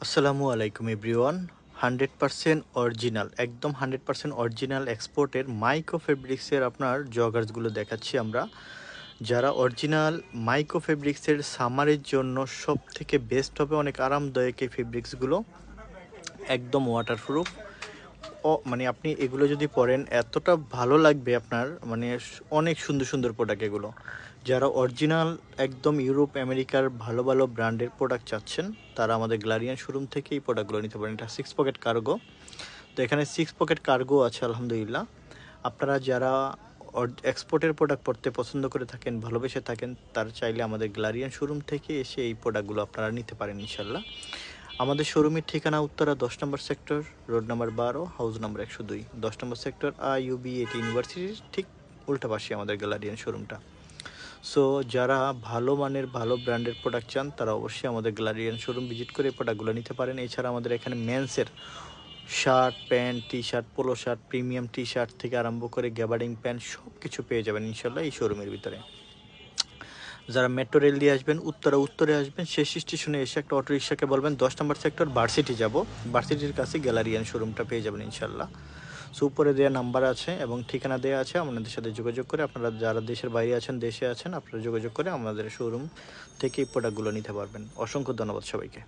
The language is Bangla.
আসসালামু আলাইকুম এভরিওয়ান। 100% অরিজিনাল, একদম 100% অরিজিনাল এক্সপোর্টের মাইক্রো ফেব্রিক্সের আপনার জগার্সগুলো দেখাচ্ছি আমরা। যারা অরিজিনাল মাইক্রো ফেব্রিক্সের সামারের জন্য সব থেকে বেস্ট হবে, অনেক আরামদায়ক এই ফেব্রিক্সগুলো, একদম ওয়াটারপ্রুফ। মানে আপনি এগুলো যদি পরেন এতটা ভালো লাগবে আপনার, মানে অনেক সুন্দর সুন্দর প্রোডাক্ট এগুলো। যারা অরিজিনাল একদম ইউরোপ আমেরিকার ভালো ভালো ব্র্যান্ডের প্রোডাক্ট চাচ্ছেন, তারা আমাদের গ্লারিয়ান শোরুম থেকে এই প্রোডাক্টগুলো নিতে পারেন। এটা 6 পকেট কার্গো, তো এখানে 6 পকেট কার্গো আছে আলহামদুলিল্লাহ। আপনারা যারা এক্সপোর্টের প্রোডাক্ট পড়তে পছন্দ করে থাকেন, ভালোবেসে থাকেন, তারা চাইলে আমাদের গ্লারিয়ান শোরুম থেকে এসে এই প্রোডাক্টগুলো আপনারা নিতে পারেন ইনশাল্লাহ। আমাদের শোরুমের ঠিকানা Uttara 10 number sector, road number 12, house number 102, 10 number sector, IUB-AT ইউনিভার্সিটির ঠিক উল্টা পাশে আমাদের গ্যালারিয়ান শোরুমটা। সো যারা ভালো মানের ভালো ব্র্যান্ডের প্রোডাক্ট চান, তারা অবশ্যই আমাদের গ্যালারিয়ান শোরুম ভিজিট করে প্রোডাক্টগুলো নিতে পারেন। এছাড়া আমাদের এখানে মেন্সের shirt, pant, T shirt, polo shirt, premium T shirt থেকে আরম্ভ করে গ্যাবার্ডিং প্যান্ট সব কিছু পেয়ে যাবেন ইনশাল্লাহ এই শোরুমের ভিতরে। যারা মেট্রো রেল দিয়ে আসবেন, উত্তরে আসবেন, শেষ স্টেশনে এসে একটা অটো রিক্সাকে বলবেন 10 নম্বর সেক্টর ভার্সিটি যাব, ভার্সিটির কাছে গ্যালারিয়ান শোরুমটা পেয়ে যাবেন ইনশাল্লাহ। সো উপরে দেওয়া নাম্বার আছে এবং ঠিকানা দেওয়া আছে, আপনাদের সাথে যোগাযোগ করে আপনারা যারা দেশের বাইরে আছেন, দেশে আছেন, আপনারা যোগাযোগ করে আমাদের শোরুম থেকে এই প্রোডাক্টগুলো নিতে পারবেন। অসংখ্য ধন্যবাদ সবাইকে।